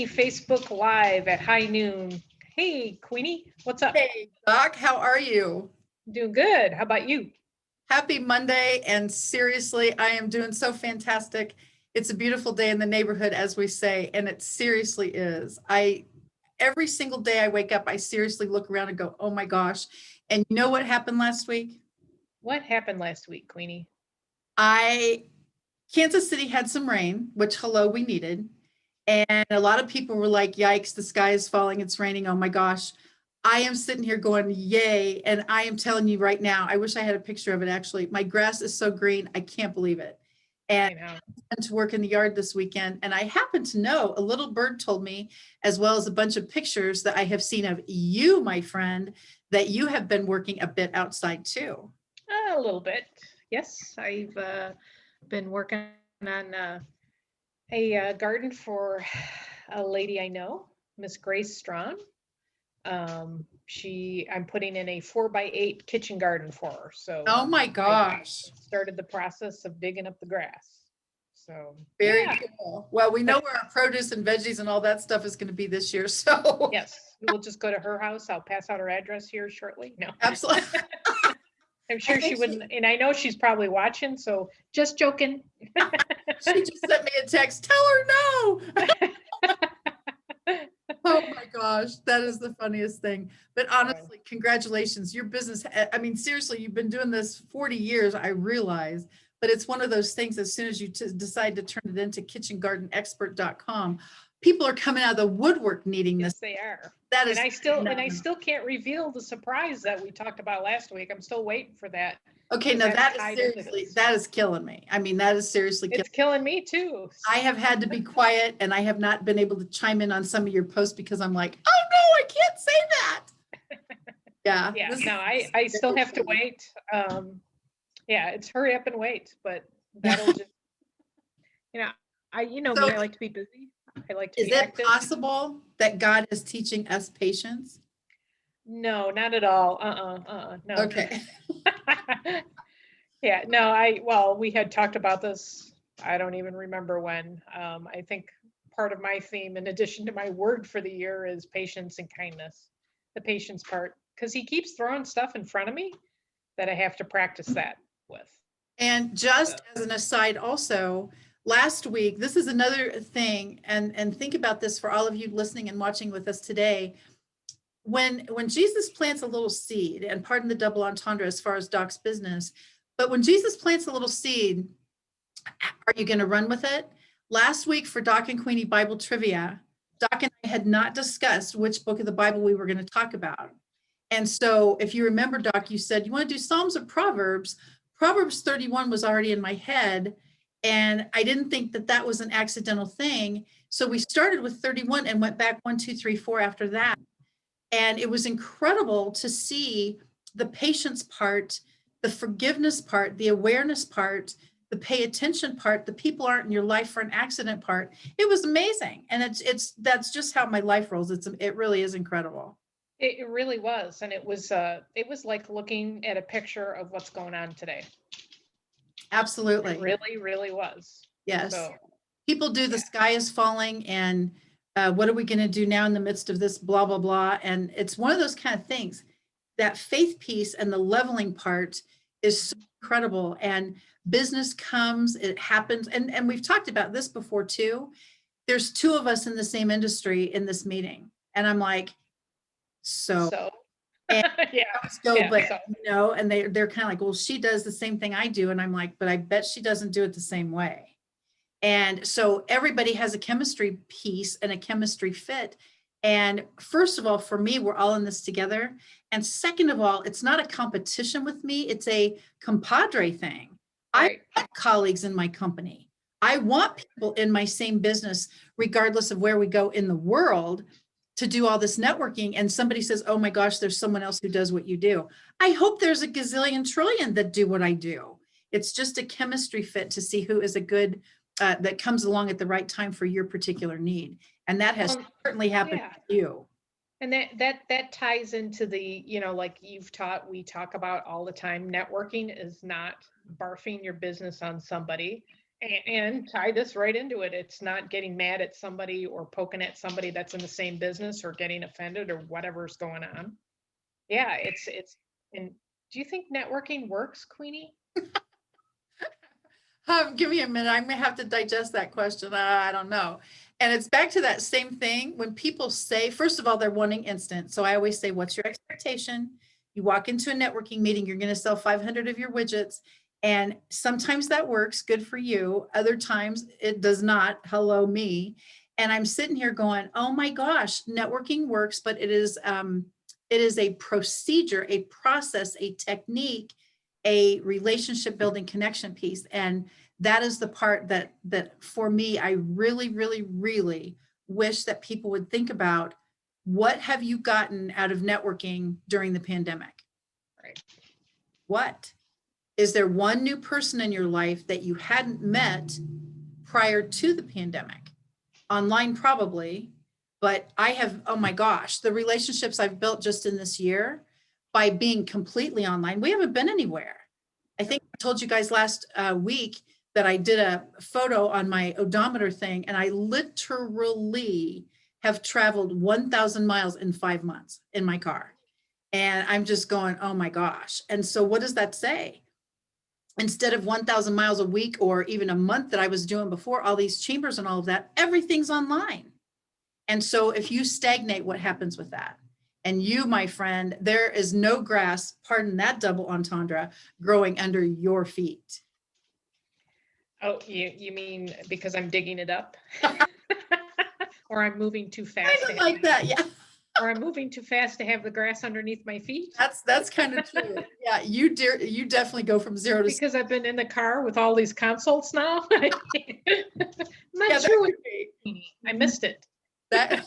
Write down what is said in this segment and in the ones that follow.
Facebook Live at high noon. Hey, Queenie, what's up? Hey, Doc, how are you? Doing good. How about you? Happy Monday. And seriously, I am doing so fantastic. It's a beautiful day in the neighborhood, as we say, and it seriously is. Every single day I wake up, I seriously look around and go, oh my gosh. And you know what happened last week? What happened last week, Queenie? I, Kansas City had some rain, which, hello, we needed. And a lot of people were like, yikes, the sky is falling, it's raining, oh my gosh. I am sitting here going, yay. And I am telling you right now, I wish I had a picture of it actually. My grass is so green, I can't believe it. And I know. I went to work in the yard this weekend, and I happen to know a little bird told me, as well as a bunch of pictures that I have seen of you, my friend, that you have been working a bit outside too. A little bit. Yes, I've been working on a garden for a lady I know, Miss Grace Strawn. I'm putting in a 4x8 kitchen garden for her. So Oh my I gosh. started the process of digging up the grass. So Very yeah, cool. Well, we know where our produce and veggies and all that stuff is going to be this year. So yes, we'll just go to her house. I'll pass out her address here shortly. No, absolutely. I'm I sure she think wouldn't. And I know she's probably watching. So just joking. she just sent me a text. Tell her no. Oh my gosh, that is the funniest thing. But So, honestly, congratulations. Your business, I mean, seriously, you've been doing this 40 years, I realize, but it's one of those things as soon as you decide to turn it into kitchengardenexpert.com, people are coming out of the woodwork needing this. yes, they are. That And is I phenomenal. still can't reveal the surprise that we talked about last week. I'm still waiting for that Okay, because now that's that is tied into seriously, this. that is killing me. I mean, that is seriously killing It's killing me too. I have had to be quiet and I have not been able to chime in on some of your posts because I'm like, oh no, I can't say that. Yeah, Yeah, this no, is I still very have to funny. wait. Yeah, it's hurry up and wait, but that'll just, you know me, So I like to be busy. I like to is be it active. possible that God is teaching us patience? No, not at all. No. Okay. Yeah, no, well, we had talked about this. I don't even remember when. I think part of my theme, in addition to my word for the year, is patience and kindness. The patience part, because he keeps throwing stuff in front of me that I have to practice that with. And So, just as an aside, also, last week, this is another thing, and think about this for all of you listening and watching with us today. When Jesus plants a little seed, and pardon the double entendre as far as Doc's business, but when Jesus plants a little seed, are you going to run with it? Last week for Doc and Queenie Bible Trivia, Doc and I had not discussed which book of the Bible we were going to talk about. And so if you remember, Doc, you said you want to do Psalms or Proverbs. Proverbs 31 was already in my head. And I didn't think that that was an accidental thing. So we started with 31 and went back 1, 2, 3, 4 after that. And it was incredible to see the patience part, the forgiveness part, the awareness part, the pay attention part, the people aren't in your life for an accident part. It was amazing. And it's that's just how my life rolls. It really is incredible. it really was, and it was like looking at a picture of what's going on today. It Absolutely. really, really was. Yes. So, People do the yeah. sky is falling and what are we going to do now in the midst of this blah blah blah, and it's one of those kind of things that faith piece and the leveling part is so incredible. And business comes, it happens, and we've talked about this before too. There's two of us in the same industry in this meeting, and I'm like, so, So, and yeah, go, yeah. but So, and they're kind of like, well, she does the same thing I do, and I'm like, but I bet she doesn't do it the same way. And so everybody has a chemistry piece and a chemistry fit. And first of all, for me, we're all in this together. And second of all, it's not a competition with me, it's a compadre thing. I right. want colleagues in my company. I want people in my same business, regardless of where we go in the world, to do all this networking. And somebody says, oh my gosh, there's someone else who does what you do. I hope there's a gazillion trillion that do what I do. It's just a chemistry fit to see who is a good that comes along at the right time for your particular need. And that has Well, certainly happened yeah. to you. And that ties into the, like we talk about all the time, networking is not barfing your business on somebody. And tie this right into it. It's not getting mad at somebody or poking at somebody that's in the same business or getting offended or whatever's going on. Yeah, and do you think networking works, Queenie? Give me a minute. I may have to digest that question. I don't know. And it's back to that same thing. When people say, first of all, they're wanting instant. So I always say, what's your expectation? You walk into a networking meeting, you're going to sell 500 of your widgets. And sometimes that works, good for you. Other times it does not. Hello, me. And I'm sitting here going, oh my gosh, networking works, but it is a procedure, a process, a technique, a relationship building connection piece. And that is the part that for me, I really, really, really wish that people would think about. What have you gotten out of networking during the pandemic? Right. What? Is there one new person in your life that you hadn't met prior to the pandemic? Online, probably, but I have, oh my gosh, the relationships I've built just in this year by being completely online. We haven't been anywhere. I think I told you guys last week that I did a photo on my odometer thing, and I literally have traveled 1,000 miles in 5 months in my car. And I'm just going, oh my gosh. And so what does that say? Instead of 1,000 miles a week or even a month that I was doing before, all these chambers and all of that, everything's online. And so if you stagnate, what happens with that? And you, my friend, there is no grass, pardon that double entendre, growing under your feet. Oh, you mean because I'm digging it up? Or I'm moving too I fast don't like that. Yeah, or I'm moving too fast to have the grass underneath my feet? that's kind of true. Yeah, you definitely go from 0 to Because I've been in the car with all these consults now. I'm yeah, not that sure could what be. I missed it. That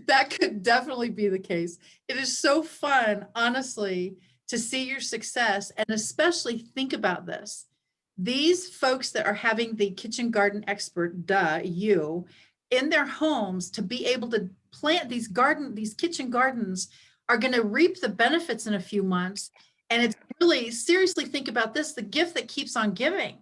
that could definitely be the case. It is so fun, honestly, to see your success and especially think about this. These folks that are having the kitchen garden expert, you, in their homes to be able to plant these kitchen gardens are going to reap the benefits in a few months. And it's really seriously think about this, the gift that keeps on giving.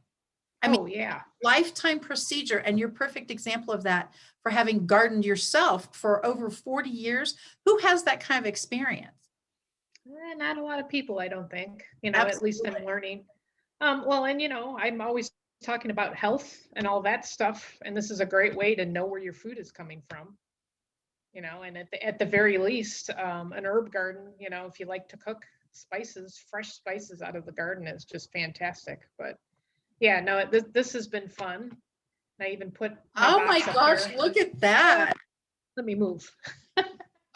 I mean, Oh, yeah. lifetime procedure, and you're a perfect example of that for having gardened yourself for over 40 years. Who has that kind of experience? Not a lot of people, I don't think, at least Absolutely. I'm learning. Well, and I'm always talking about health and all that stuff. And this is a great way to know where your food is coming from. And at the very least, an herb garden, if you like to cook spices, fresh spices out of the garden is just fantastic. But yeah, no, this has been fun. I even put my Oh my box up gosh, here. look at that. Let me move.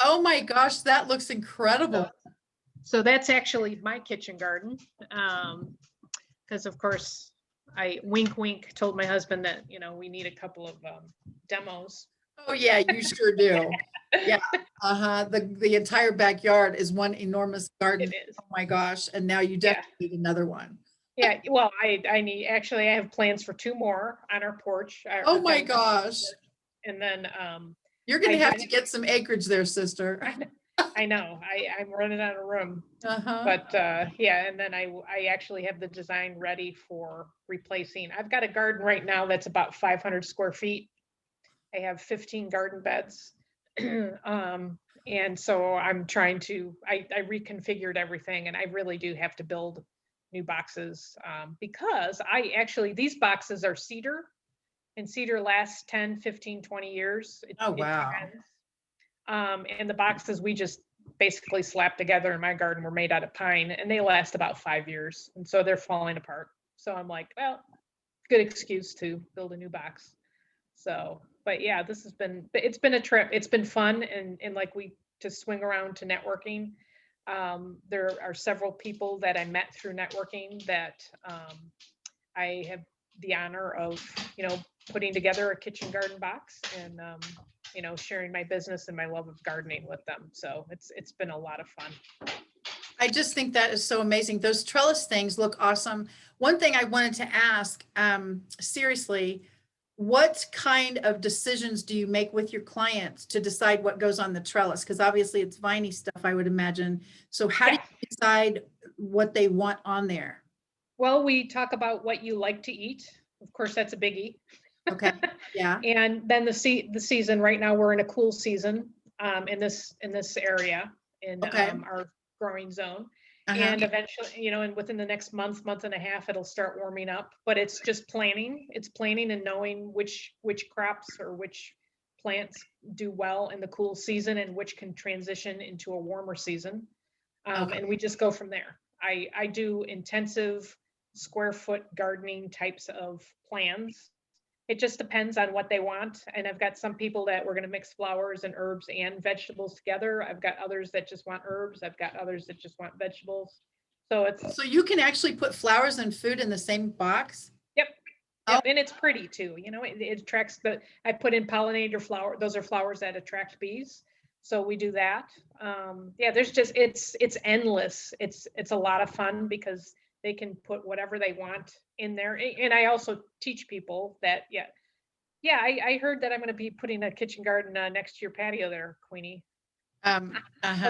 Oh my gosh, that looks So, incredible. so that's actually my kitchen garden. Because of course I wink wink told my husband that we need a couple of demos. Oh yeah, you sure do. Yeah. Uh-huh. The entire backyard is one enormous garden. It is. Oh my gosh. And now you Yeah. definitely need another one. Yeah, well, I need actually I have plans for two more on our porch. Oh I've got my a gosh. and then You're I gonna do have to get some acreage there, sister. I know I'm running out of room, Uh-huh. but yeah, and then I actually have the design ready for replacing. I've got a garden right now that's about 500 square feet. I have 15 garden beds. And so I'm trying to, I reconfigured everything and I really do have to build new boxes because these boxes are cedar and cedar lasts 10, 15, 20 years. Oh It wow. depends. And the boxes we just basically slapped together in my garden were made out of pine and they last about 5 years. And so they're falling apart. So I'm like, well, good excuse to build a new box. So, but yeah, it's been a trip. It's been fun and like to swing around to networking. There are several people that I met through networking that I have the honor of, putting together a kitchen garden box and, sharing my business and my love of gardening with them. So it's been a lot of fun. I just think that is so amazing. Those trellis things look awesome. One thing I wanted to ask, seriously, what kind of decisions do you make with your clients to decide what goes on the trellis? Because obviously it's viney stuff, I would imagine. So how do Yeah. you decide what they want on there? Well, we talk about what you like to eat. Of course, that's a biggie. Okay. Yeah. And then the season right now, we're in a cool season in this area in Okay. our growing zone. Uh-huh. And eventually, and within the next month and a half, it'll start warming up. But it's just planning. It's planning and knowing which crops or which plants do well in the cool season and which can transition into a warmer season. Okay. And we just go from there. I do intensive square foot gardening types of plans. It just depends on what they want. And I've got some people that we're going to mix flowers and herbs and vegetables together. I've got others that just want herbs. I've got others that just want vegetables. So So you can actually put flowers and food in the same box? yep. Oh. Yep. And it's pretty too. It attracts I put in pollinator flower. Those are flowers that attract bees. So we do that. Yeah, it's endless. It's a lot of fun because they can put whatever they want in there. And I also teach people that, yeah, I heard that I'm going to be putting a kitchen garden next to your patio there, Queenie. Uh-huh.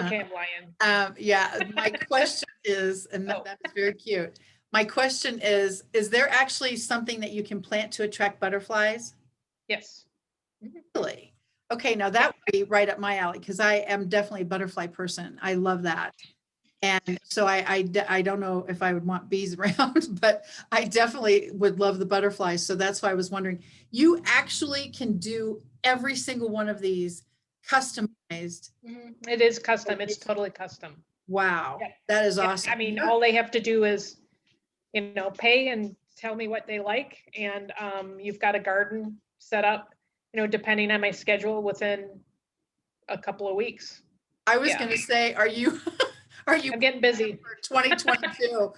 Okay, I'm lying. Yeah, my question is, and Oh. that is very cute. My question is there actually something that you can plant to attract butterflies? Yes. Really? Okay, now that would be right up my alley because I am definitely a butterfly person. I love that. And so I don't know if I would want bees around, but I definitely would love the butterflies. So that's why I was wondering, you actually can do every single one of these customized. It is custom. It's totally custom. Wow, Yeah. that is Yeah, awesome. I mean, all they have to do is, pay and tell me what they like. And you've got a garden set up, depending on my schedule within a couple of weeks. I was Yeah. going to say, are you I'm getting busy. for 2022?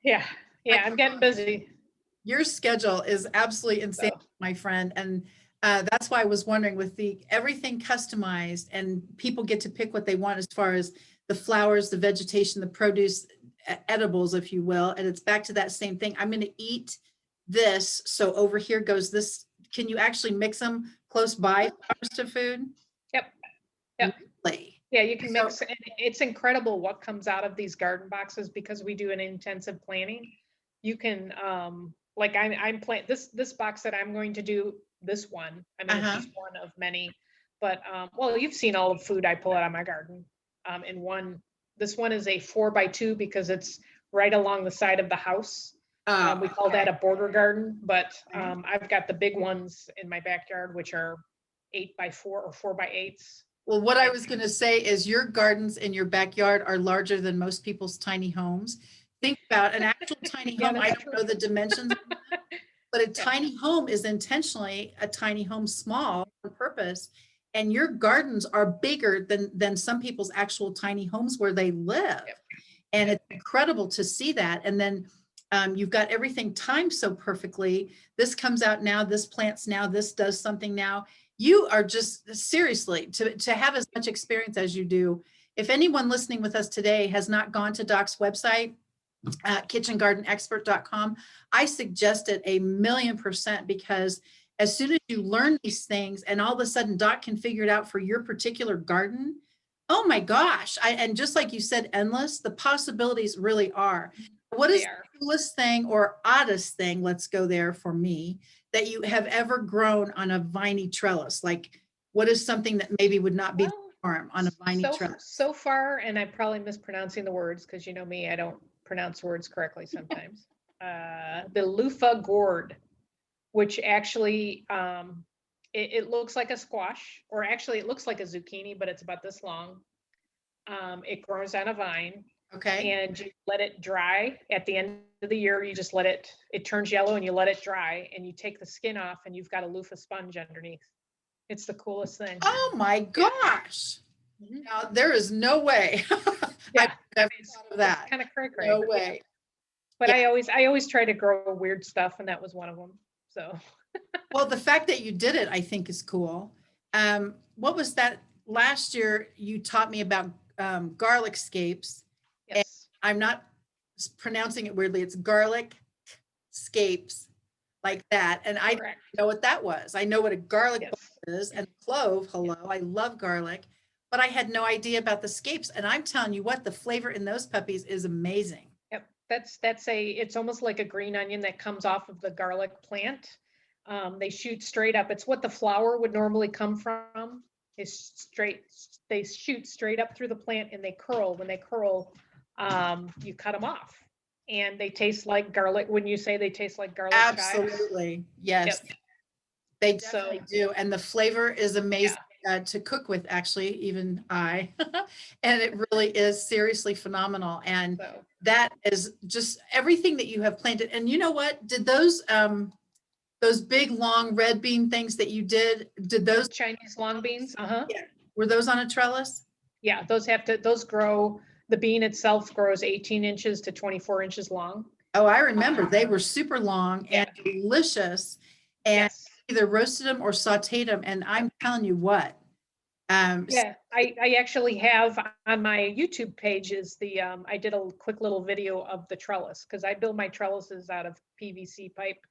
Yeah. Yeah, I'm getting busy. Your schedule is absolutely insane, So, my friend. And that's why I was wondering with everything customized and people get to pick what they want as far as the flowers, the vegetation, the produce, edibles, if you will. And it's back to that same thing. I'm going to eat this. So over here goes this. Can you actually mix them close by flowers to food? Yep. Yep. Really? Yeah, you can mix, and it's incredible what comes out of these garden boxes because we do an intensive planning. You can, like I'm plant this box that I'm going to do, this one. I mean, it's just one of many, but well, you've seen all the food I pull out of my garden. This one is a 4x2 because it's right along the side of the house. We call that a border garden, but I've got the big ones in my backyard, which are 8x4 or 4x8s. Well, what I was going to say is your gardens in your backyard are larger than most people's tiny homes. Think about an actual tiny home. I don't know the dimensions, but a tiny home is intentionally a tiny home, small on purpose. And your gardens are bigger than some people's actual tiny homes where they live. And it's incredible to see that. And then you've got everything timed so perfectly. This comes out now, this plants now, this does something now. You are just seriously to have as much experience as you do. If anyone listening with us today has not gone to Doc's website, kitchengardenexpert.com, I suggest it 1,000,000% because as soon as you learn these things and all of a sudden Doc can figure it out for your particular garden, oh my gosh. And just like you said, endless, the possibilities really are. What is the coolest thing or oddest thing, let's go there for me, that you have ever grown on a viney trellis? Like, what is something that maybe would not be the norm on a viney trellis? So far, and I'm probably mispronouncing the words because you know me, I don't pronounce words correctly sometimes. The loofah gourd, which actually it looks like a squash, or actually it looks like a zucchini, but it's about this long. It grows on a vine. Okay. And you let it dry at the end of the year. You just let it turns yellow and you let it dry and you take the skin off and you've got a loofah sponge underneath. It's the coolest thing. Oh my gosh. Now there is no way. Yeah. I've never thought of that. Kind of cray. No way. But I always try to grow weird stuff, and that was one of them. So well, the fact that you did it, I think, is cool. What was that last year? You taught me about garlic scapes. yes. And I'm not pronouncing it weirdly. It's garlic scapes, like that. And I didn't know what that was. I know what a garlic is and clove. Hello, I love garlic, but I had no idea about the scapes. And I'm telling you what, the flavor in those puppies is amazing. Yep. It's almost like a green onion that comes off of the garlic plant. They shoot straight up. It's what the flower would normally come from. Is straight. They shoot straight up through the plant and they curl. When they curl, you cut them off, and they taste like garlic. When you say they taste like garlic chives, Absolutely. Yes, yep. they So definitely do. And the flavor is amazing yeah, to cook with, actually, even I. And it really is seriously phenomenal. And so that is just everything that you have planted. And you know what? Did those big long red bean things that you did those, Chinese long beans, uh-huh. yeah, were those on a trellis? Yeah, those grow. The bean itself grows 18 inches to 24 inches long. Oh, I remember they were super long Yeah. and delicious, and Yes. either roasted them or sauteed them. And I'm telling you what, Yeah, I actually have on my YouTube page is I did a quick little video of the trellis because I build my trellises out of PVC pipe.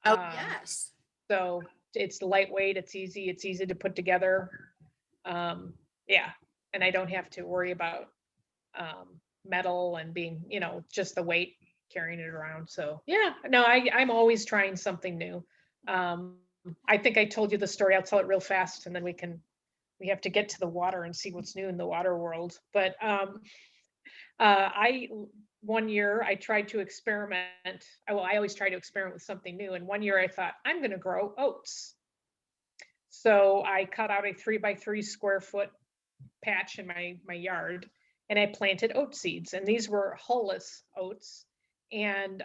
oh Um, yes. so it's lightweight, it's easy to put together. Yeah, and I don't have to worry about metal and being, just the weight carrying it around. So yeah, no, I'm always trying something new. Um, I think I told you the story. I'll tell it real fast, and then we have to get to the water and see what's new in the water world. But I one year I tried to experiment. I always try to experiment with something new. And one year I thought I'm going to grow oats. So I cut out a 3 by 3 square foot patch in my yard, and I planted oat seeds. And these were hulless oats, and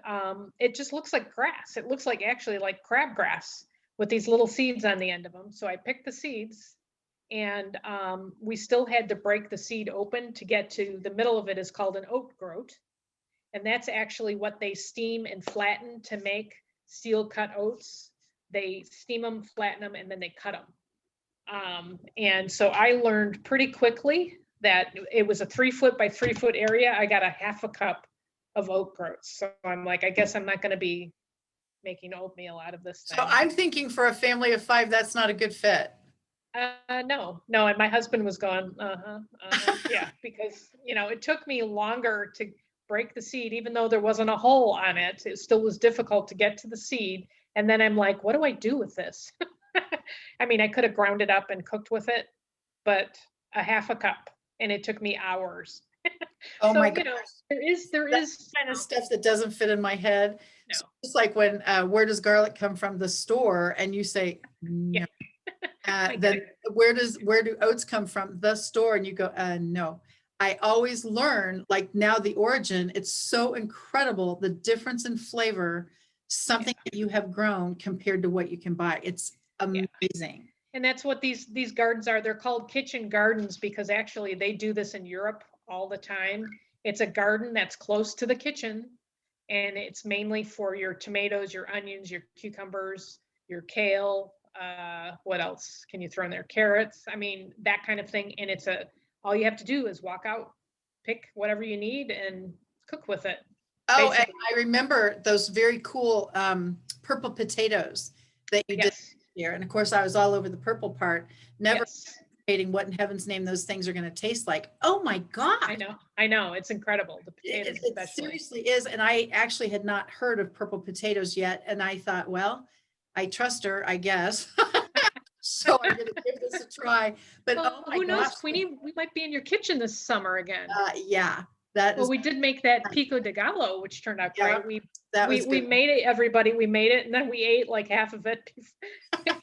it just looks like grass. It looks like actually like crabgrass with these little seeds on the end of them. So I picked the seeds, and we still had to break the seed open to get to the middle of it is called an oat groat. And that's actually what they steam and flatten to make steel cut oats. They steam them, flatten them, and then they cut them. And so I learned pretty quickly that it was a 3 foot by 3 foot area. I got a half a cup of oat groats. So I'm like, I guess I'm not going to be making oatmeal out of this So thing. I'm thinking for a family of 5, that's not a good fit. No. And my husband was going, yeah, because, it took me longer to break the seed, even though there wasn't a hole on it. It still was difficult to get to the seed. And then I'm like, what do I do with this? I mean, I could have ground it up and cooked with it, but a half a cup, and it took me hours. Oh So, my gosh. there That's is the kind of stuff that doesn't fit in my head. So no, it's like when where does garlic come from? The store, and you say no. yeah, I get Then it. where do oats come from? The store, and you go no. I always learn, like, now the origin. It's so incredible, the difference in flavor, something that you have grown compared to what you can buy. It's Yeah. amazing. And that's what these gardens are. They're called kitchen gardens because actually they do this in Europe all the time. It's a garden that's close to the kitchen, and it's mainly for your tomatoes, your onions, your cucumbers, your kale. What else can you throw in there? Carrots. I mean, that kind of thing. And all you have to do is walk out, pick whatever you need, and cook with it. Oh, and Basically, I remember those very cool purple potatoes that you did yes, here. And of course, I was all over the purple part, never yes. anticipating what in heaven's name those things are going to taste like. Oh my God. I know. It's incredible. The It, potatoes, it especially. seriously is. And I actually had not heard of purple potatoes yet. And I thought, well, I trust her, I guess. So I'm going to give this a try. But Well, oh my who knows, gosh. Queenie? We might be in your kitchen this summer again. Yeah, that Well, is, we did make that pico de gallo, which turned out yeah, great. We that we was we good. made it, everybody. We made it, and then we ate like half of it Yeah,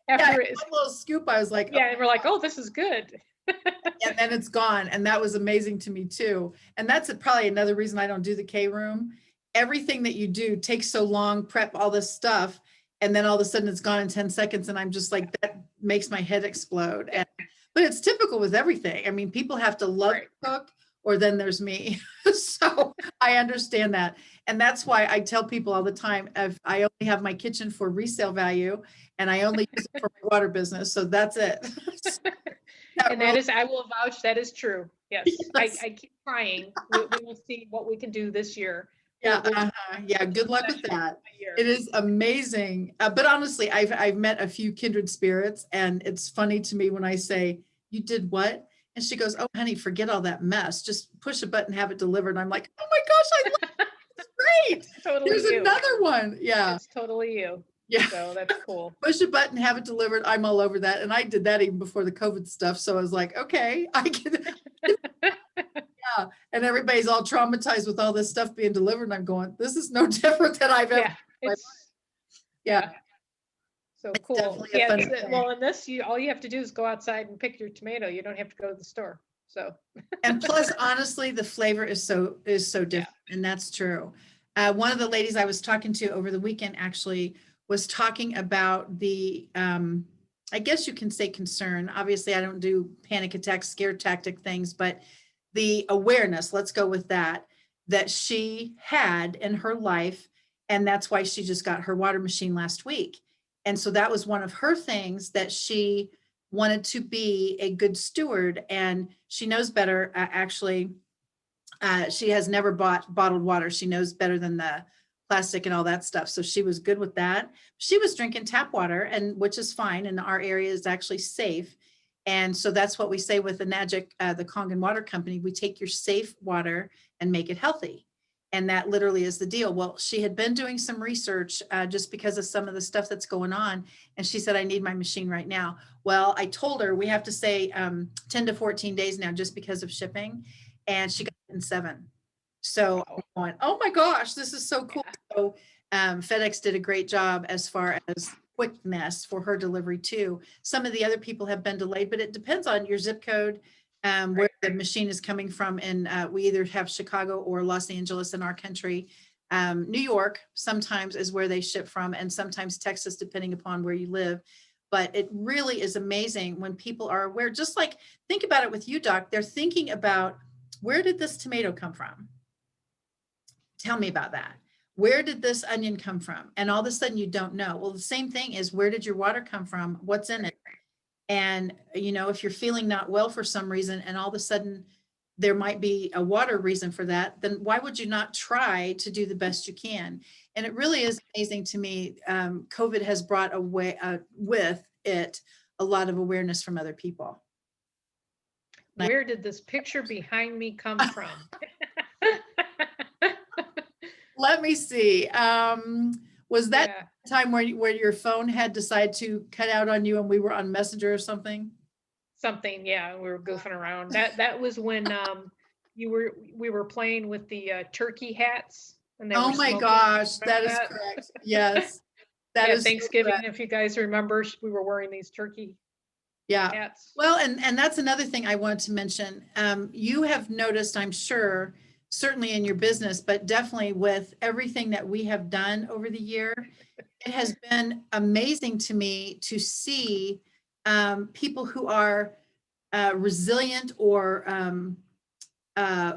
after it. one little scoop, I was like, oh, Yeah, and we're like, oh, this is good. and then it's gone. And that was amazing to me too. And that's probably another reason I don't do the K room. Everything that you do takes so long, prep all this stuff, and then all of a sudden it's gone in 10 seconds. And I'm just like, that makes my head explode. And but it's typical with everything. I mean, people have to love Right. to cook, or then there's me. So I understand that. And that's why I tell people all the time, if I only have my kitchen for resale value, and I only use it for my water business. So that's it. And that is, I will vouch, that is true. Yes, Yes. I keep trying. We will see what we can do this year. Yeah, We'll do yeah. Good luck with session that. a year. It is amazing. But honestly, I've met a few kindred spirits, and it's funny to me when I say, "You did what?" And she goes, oh, honey, forget all that mess. Just push a button, have it delivered. And I'm like, oh my gosh, I love it. It's great. It's totally There's you. another one. Yeah. It's totally you. Yeah. So that's cool. Push a button, have it delivered. I'm all over that. And I did that even before the COVID stuff. So I was like, okay, I can. Yeah. And everybody's all traumatized with all this stuff being delivered. And I'm going, this is no different than I've ever. Yeah, it's Yeah. so It's cool. definitely a Yeah, fun thing. well, in this, all you have to do is go outside and pick your tomato. You don't have to go to the store. So And plus, honestly, the flavor is so different, and that's true. One of the ladies I was talking to over the weekend actually was talking about the, I guess you can say concern. Obviously, I don't do panic attack, scare tactic things, but the awareness, let's go with that, that she had in her life. And that's why she just got her water machine last week. And so that was one of her things that she wanted to be a good steward. And she knows better, actually. She has never bought bottled water. She knows better than the plastic and all that stuff. So she was good with that. She was drinking tap water, and which is fine. And our area is actually safe. And so that's what we say with the Nagic, the Kangen Water Company. We take your safe water and make it healthy. And that literally is the deal. Well, she had been doing some research just because of some of the stuff that's going on. And she said, I need my machine right now. Well, I told her we have to say 10 to 14 days now just because of shipping. And she got it in 7. So I'm going, oh my gosh, this is so cool. So FedEx did a great job as far as quickness for her delivery too. Some of the other people have been delayed, but it depends on your zip code, where the machine is coming from. And we either have Chicago or Los Angeles in our country. New York sometimes is where they ship from, and sometimes Texas, depending upon where you live. But it really is amazing when people are aware, just like think about it with you, Doc, they're thinking about, where did this tomato come from? Tell me about that. Where did this onion come from? And all of a sudden you don't know. Well, the same thing is, where did your water come from? What's in it? And, if you're feeling not well for some reason, and all of a sudden there might be a water reason for that, then why would you not try to do the best you can? And it really is amazing to me. COVID has brought with it a lot of awareness from other people. where did this picture behind me come from? Let me see. Was that Yeah. time where your phone had decided to cut out on you and we were on Messenger or something? Something, yeah, we were goofing around. That was when we were playing with the turkey hats, and they Oh were my smoking. gosh, that Remember is that? correct. Yes, that Yeah, is so Thanksgiving, correct. if you guys remember, we were wearing these turkey Yeah. hats. Well, and that's another thing I wanted to mention. You have noticed, I'm sure, certainly in your business, but definitely with everything that we have done over the year, it has been amazing to me to see people who are resilient or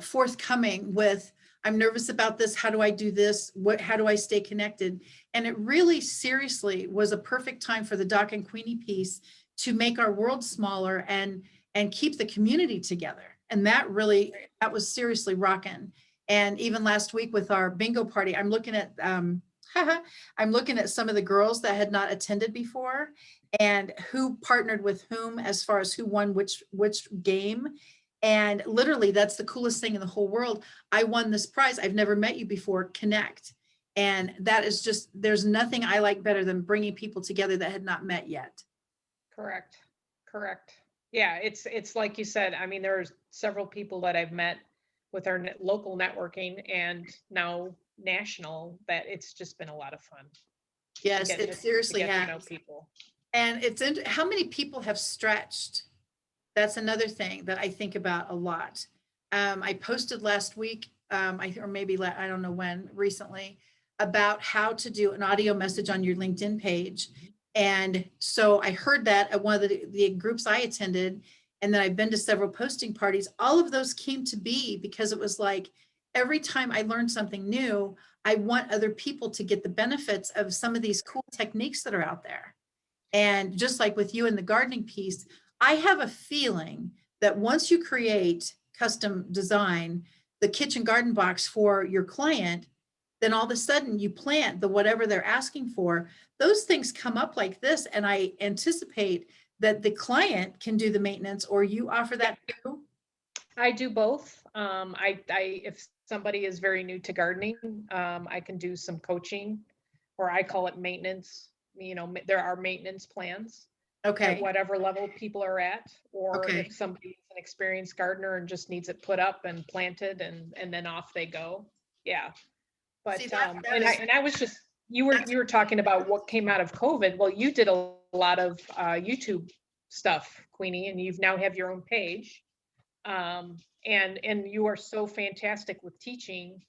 forthcoming with, I'm nervous about this. How do I do this? How do I stay connected? And it really seriously was a perfect time for the Doc and Queenie piece to make our world smaller and keep the community together. And that was seriously rocking. And even last week with our bingo party, I'm looking at I'm looking at some of the girls that had not attended before and who partnered with whom as far as who won which game. And literally, that's the coolest thing in the whole world. I won this prize. I've never met you before. Connect. And that is just, there's nothing I like better than bringing people together that had not met yet. Correct. Yeah, it's like you said. I mean, there's several people that I've met with our local networking and now national, that it's just been a lot of fun. Yes, it seriously to has. know people. And it's how many people have stretched. That's another thing that I think about a lot. I posted last week, or maybe I don't know when, recently, about how to do an audio message on your LinkedIn page. And so I heard that at one of the groups I attended, and then I've been to several posting parties. All of those came to be because it was like, every time I learned something new, I want other people to get the benefits of some of these cool techniques that are out there. And just like with you in the gardening piece, I have a feeling that once you create custom design, the kitchen garden box for your client, then all of a sudden you plant the whatever they're asking for. Those things come up like this. And I anticipate that the client can do the maintenance, or you offer that too? I do both. If somebody is very new to gardening, I can do some coaching, or I call it maintenance. There are maintenance plans at Okay, whatever level people are at, or okay. if somebody's an experienced gardener and just needs it put up and planted and then off they go. Yeah. See, But that and I is, and I was just you were that's, you were talking about what came out of COVID. Well, you did a lot of YouTube stuff, Queenie, and you've now have your own page. And you are so fantastic with teaching.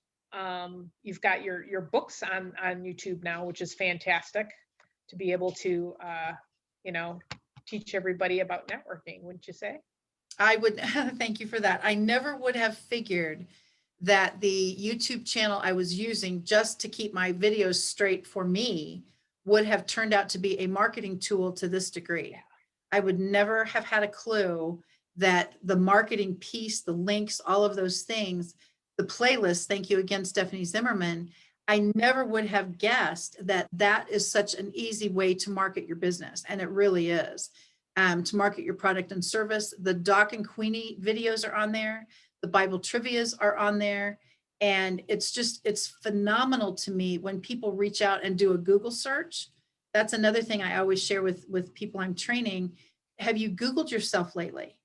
You've got your books on YouTube now, which is fantastic to be able to you know teach everybody about networking, wouldn't you say? I would, thank you for that. I never would have figured that the YouTube channel I was using just to keep my videos straight for me would have turned out to be a marketing tool to this degree. I would never have had a clue that the marketing piece, the links, all of those things, the playlist, thank you again, Stephanie Zimmerman. I never would have guessed that that is such an easy way to market your business. And it really is. To market your product and service. The Doc and Queenie videos are on there. The Bible trivias are on there. And it's phenomenal to me when people reach out and do a Google search. That's another thing I always share with people I'm training. Have you Googled yourself lately?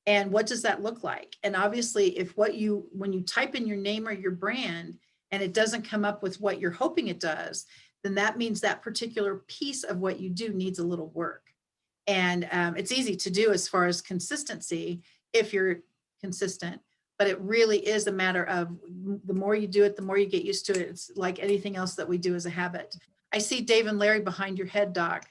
And what does that look like? And obviously, when you type in your name or your brand and it doesn't come up with what you're hoping it does, then that means that particular piece of what you do needs a little work. And it's easy to do as far as consistency if you're consistent, but it really is a matter of the more you do it, the more you get used to it. It's like anything else that we do as a habit. I see Dave and Larry behind your head, Doc.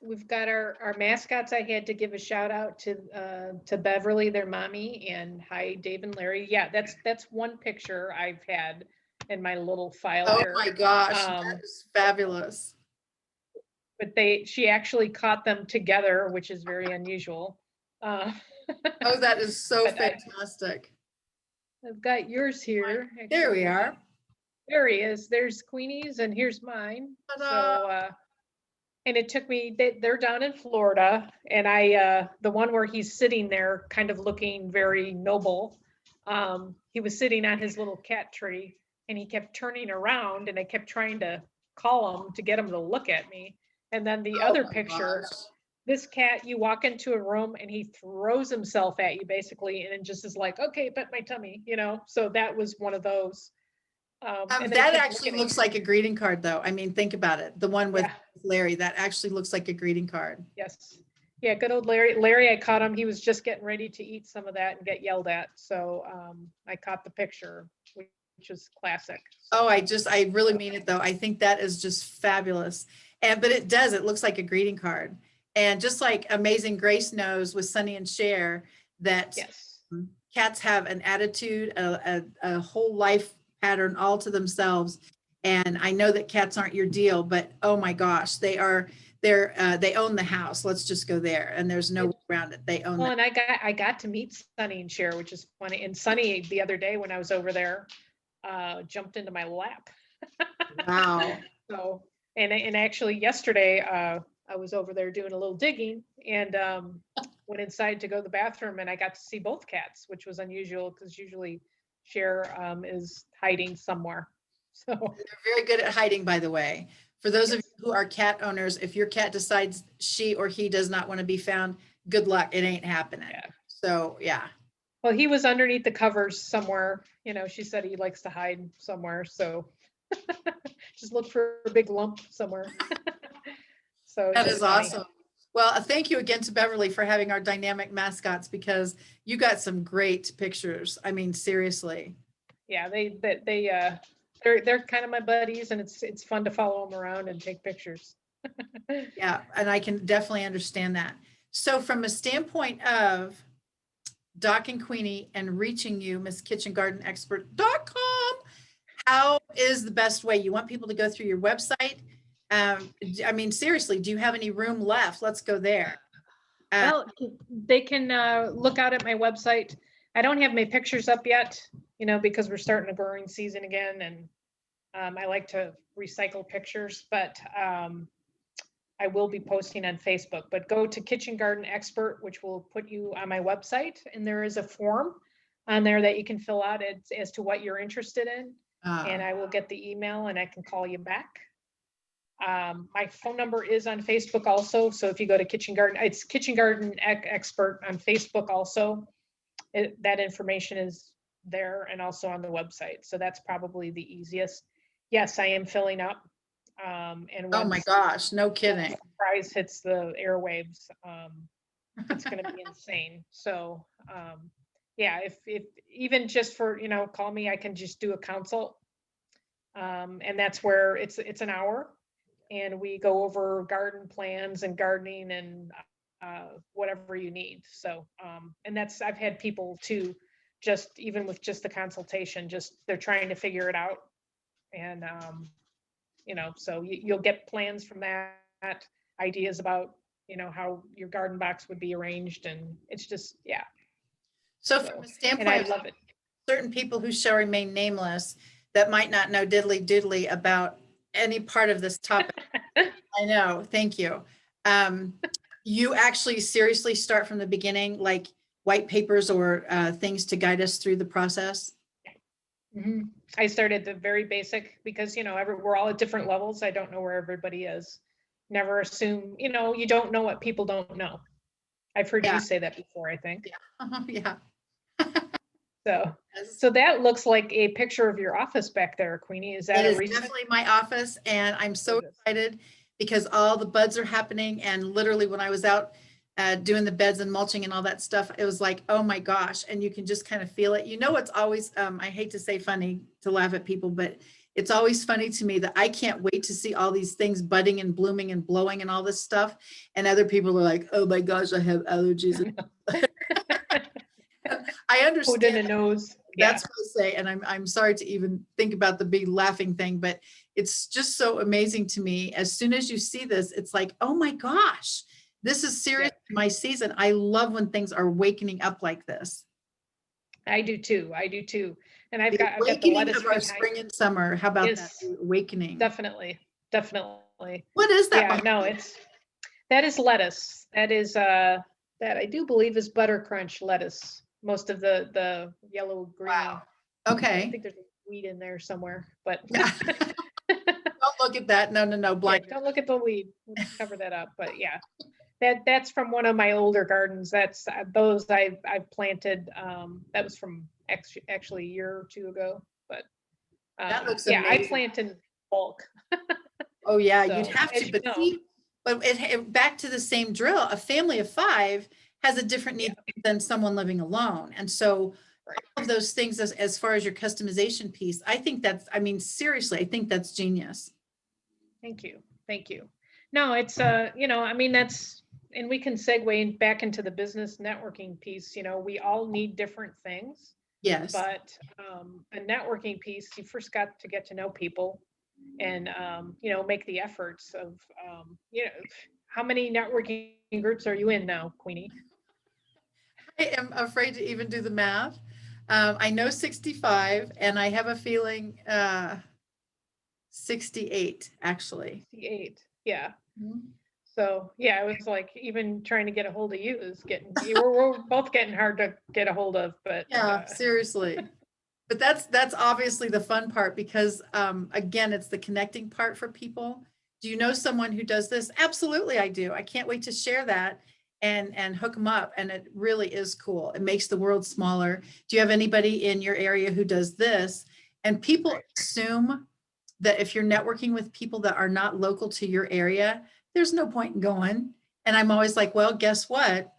We've got our mascots. I had to give a shout out to Beverly, their mommy, and hi, Dave and Larry. Yeah, that's one picture I've had in my little file Oh here. my gosh, that Um, is fabulous. but she actually caught them together, which is very unusual. Uh, Oh, that is so but fantastic. I've got yours here. There we Actually, are. there he is. There's Queenie's, and here's mine. Ta-da. So, and it took me. They're down in Florida, and the one where he's sitting there, kind of looking very noble. He was sitting on his little cat tree, and he kept turning around, and I kept trying to call him to get him to look at me. And then the Oh other my picture, gosh. this cat, you walk into a room and he throws himself at you basically, and it just is like, okay, pet my tummy. So that was one of those. And then he That kept actually looking at looks like a greeting card, though. I mean, think about it. The one with yeah, Larry, that actually looks like a greeting card. yes. Yeah, good old Larry. Larry, I caught him. He was just getting ready to eat some of that and get yelled at. So I caught the picture, which was classic. Oh, So I really mean it though. I think that is just fabulous. But it looks like a greeting card. And just like Amazing Grace knows with Sonny and Cher, that yes. cats have an attitude, a whole life pattern all to themselves. And I know that cats aren't your deal, but oh my gosh, they own the house. Let's just go there. And there's no way around it. They own Well, that. and I got to meet Sunny and Cher, which is funny. And Sunny the other day when I was over there, jumped into my lap. Wow. So, and actually yesterday, I was over there doing a little digging and went inside to go to the bathroom, and I got to see both cats, which was unusual because usually Cher is hiding somewhere. So, They're very good at hiding, by the way. For those of yes, you who are cat owners, if your cat decides she or he does not want to be found, good luck. It ain't happening. yeah. So yeah. Well, he was underneath the covers somewhere. She said he likes to hide somewhere. So just look for a big lump somewhere. So it's That just is funny. awesome. Well, thank you again to Beverly for having our dynamic mascots because you got some great pictures. I mean, seriously. Yeah, they're kind of my buddies, and it's fun to follow them around and take pictures. Yeah, and I can definitely understand that. So from a standpoint of Doc and Queenie and reaching you, MissKitchenGardenExpert.com, how is the best way? You want people to go through your website? I mean, seriously, do you have any room left? Let's go there. Well, they can look out at my website. I don't have my pictures up yet, because we're starting a growing season again, and I like to recycle pictures. But I will be posting on Facebook, but go to Kitchen Garden Expert, which will put you on my website, and there is a form on there that you can fill out as to what you're interested in, and I will get the email and I can call you back. My phone number is on Facebook also, so if you go to Kitchen Garden, it's Kitchen Garden Expert on Facebook also. That information is there and also on the website, so that's probably the easiest. Yes, I am filling up. And Oh my once gosh, no the kidding. prize hits the airwaves, it's going to be insane. So, yeah, if even just for, call me, I can just do a consult. And that's where it's an hour and we go over garden plans and gardening and whatever you need. So, and I've had people too, just even with just the consultation, just they're trying to figure it out. And, so you'll get plans from that, ideas about, how your garden box would be arranged. And it's just, yeah. So So, from a and I standpoint of love it. certain people who shall remain nameless that might not know diddly doodly about any part of this topic. I know, thank you. You actually seriously start from the beginning, like white papers or things to guide us through the process? Mhm. I started the very basic because, we're all at different levels. I don't know where everybody is. Never assume, you don't know what people don't know. I've heard Yeah. you say that before, I think. Yeah. So, Yes. so that looks like a picture of your office back there, Queenie. Is that It a is recent? definitely my office, and I'm so Gorgeous. excited because all the buds are happening. And literally, when I was out doing the beds and mulching and all that stuff, it was like, oh my gosh! And you can just kind of feel it. It's always I hate to say funny to laugh at people, but it's always funny to me that I can't wait to see all these things budding and blooming and blowing and all this stuff, and other people are like, oh my gosh, I have allergies. I Who understand. didn't knows? Yeah. That's what I say. And I'm sorry to even think about the big laughing thing, but it's just so amazing to me. As soon as you see this, it's like, oh my gosh, this is seriously my season. I love when things are wakening up like this. I do too. I do too. And I've The got the awakening lettuce of our behind. spring and summer. How about that? Yes, The awakening. definitely. Definitely. What is that? Yeah, no, that is lettuce. That is that I do believe is butter crunch lettuce. Most of the yellow green. Wow. I Okay. think there's a weed in there somewhere, but Yeah. Don't look at that. No, yeah, blind. don't look at the weed. We'll cover that up. But yeah, that's from one of my older gardens. That's those I've planted. That was from actually a year or two ago. But That looks yeah, I amazing. plant in bulk. Oh yeah, So, you'd have as to, you but know. see, but back to the same drill, a family of 5 has a different need than someone living alone. And so Right. all of those things as far as your customization piece, I think seriously, I think that's genius. Thank you. Thank you. No, it's that's, and we can segue back into the business networking piece. We all need different things, Yes. but the networking piece, you first got to get to know people and make the efforts of how many networking groups are you in now, Queenie? I am afraid to even do the math. I know 65 and I have a feeling 68 actually. 68. Yeah. Mhm. So yeah, it was like even trying to get a hold of you is we're both getting hard to get a hold of, but Yeah, seriously. But that's obviously the fun part because again, it's the connecting part for people. Do you know someone who does this? Absolutely, I do. I can't wait to share that and hook them up. And it really is cool. It makes the world smaller. Do you have anybody in your area who does this? And people assume that if you're networking with people that are not local to your area, there's no point in going. And I'm always like, well, guess what?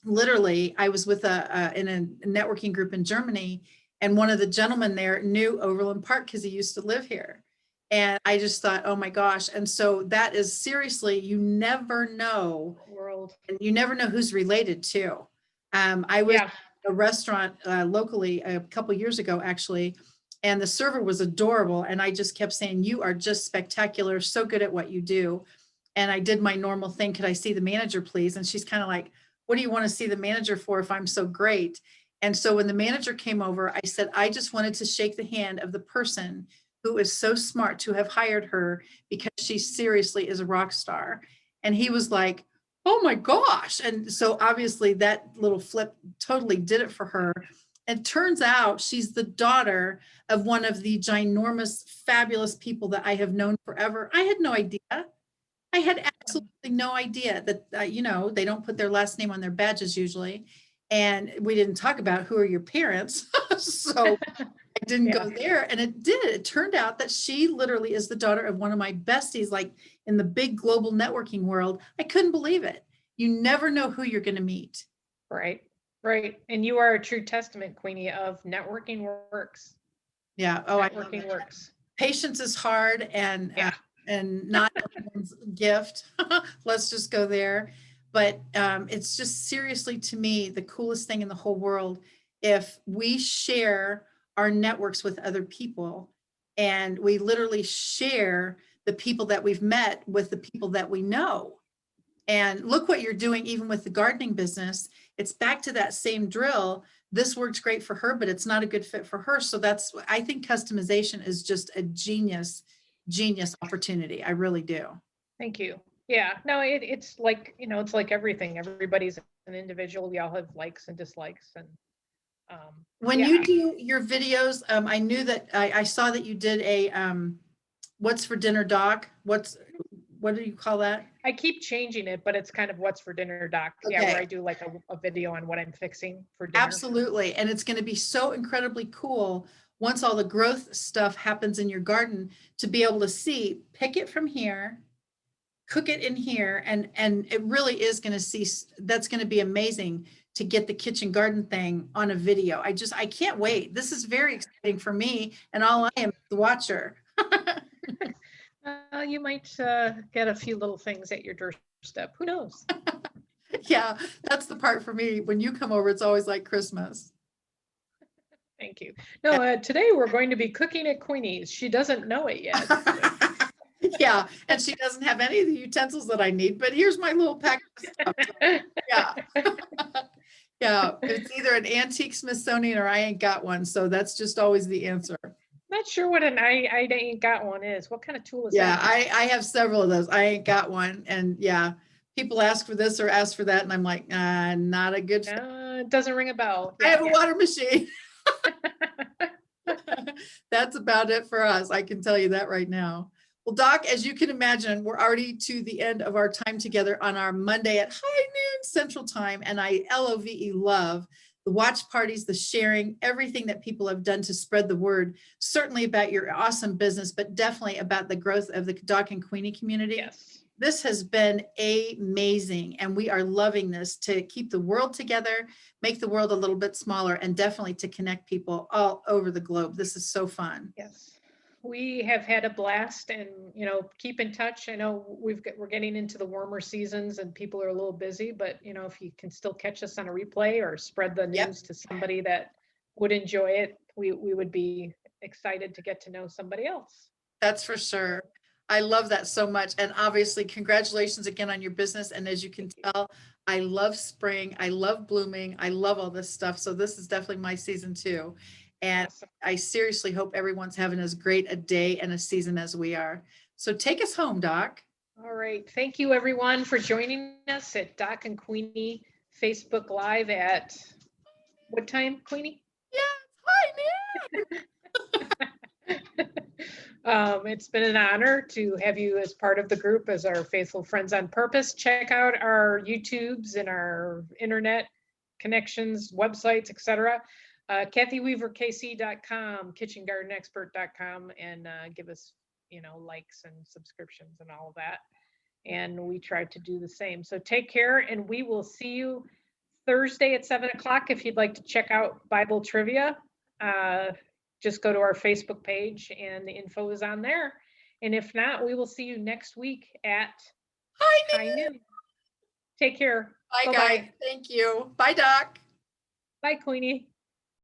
Literally, I was with in a networking group in Germany, and one of the gentlemen there knew Overland Park because he used to live here. And I just thought, oh my gosh. And so that is seriously, you never know. World. And you never know who's related to. I was at a restaurant locally a couple years ago, actually, and the server was adorable. And I just kept saying, you are just spectacular, so good at what you do. And I did my normal thing. Could I see the manager, please? And she's kind of like, what do you want to see the manager for if I'm so great? And so when the manager came over, I said, I just wanted to shake the hand of the person who is so smart to have hired her because she seriously is a rock star. And he was like, oh my gosh. And so obviously that little flip totally did it for her. And turns out she's the daughter of one of the ginormous, fabulous people that I have known forever. I had no idea. I had absolutely no idea that, they don't put their last name on their badges usually. And we didn't talk about who are your parents. So I didn't Yeah. go there. And it did. It turned out that she literally is the daughter of one of my besties, like in the big global networking world. I couldn't believe it. You never know who you're going to meet. Right. Right. And you are a true testament, Queenie, of networking works. Yeah. Oh, I love Networking it. works. Patience is hard Yeah. and not everyone's gift. Let's just go there. But it's just seriously to me the coolest thing in the whole world if we share our networks with other people and we literally share the people that we've met with the people that we know. And look what you're doing, even with the gardening business. It's back to that same drill. This works great for her, but it's not a good fit for her. So I think customization is just a genius opportunity. I really do. Thank you. Yeah. No, it's like, it's like everything. Everybody's an individual. We all have likes and dislikes. And When yeah. you do your videos, I knew that I saw that you did a what's for dinner doc. What do you call that? I keep changing it, but it's kind of what's for dinner doc. Yeah, Okay. where I do like a video on what I'm fixing for dinner. Absolutely. And it's going to be so incredibly cool once all the growth stuff happens in your garden to be able to see, pick it from here, cook it in here. And it really is going to see, that's going to be amazing to get the kitchen garden thing on a video. I can't wait. This is very exciting for me. And all I am is the watcher. You might get a few little things at your doorstep. Who knows? Yeah, that's the part for me. When you come over, it's always like Christmas. Thank you. No, today we're going to be cooking at Queenie's. She doesn't know it yet. Yeah, and she doesn't have any of the utensils that I need, but here's my little pack of stuff. So, yeah. Yeah, it's either an antique Smithsonian or I ain't got one. So that's just always the answer. Not sure what an I ain't got one is. What kind of tool is Yeah, that? I have several of those. I ain't got one. And yeah, people ask for this or ask for that. And I'm like, not a good fit. It doesn't ring a bell. I have a water machine. That's about it for us. I can tell you that right now. Well, Doc, as you can imagine, we're already to the end of our time together on our Monday at high noon Central Time. And I love the watch parties, the sharing, everything that people have done to spread the word, certainly about your awesome business, but definitely about the growth of the Doc and Queenie community. Yes. This has been amazing, and we are loving this to keep the world together, make the world a little bit smaller, and definitely to connect people all over the globe. This is so fun. Yes. We have had a blast, and keep in touch. I know we're getting into the warmer seasons and people are a little busy, but if you can still catch us on a replay or spread the news to somebody that would enjoy it, we would be excited to get to know somebody else. That's for sure. I love that so much. And obviously, congratulations again on your business. And as you can tell, I love spring. I love blooming. I love all this stuff. So this is definitely my season too. And Awesome. I seriously hope everyone's having as great a day and a season as we are. So take us home, Doc. All right. Thank you, everyone, for joining us at Doc and Queenie Facebook Live at what time, Queenie? Yeah, hi, man. It's been an honor to have you as part of the group as our faithful friends on purpose. Check out our YouTubes and our internet connections, websites, etc. KathyWeaverKC.com, KitchenGardenExpert.com, and give us, likes and subscriptions and all of that. And we try to do the same. So take care, and we will see you Thursday at 7 o'clock. If you'd like to check out Bible trivia, just go to our Facebook page and the info is on there. And if not, we will see you next week at high noon. Take care. Bye, guys. Thank you. Bye, Doc. Bye, Queenie.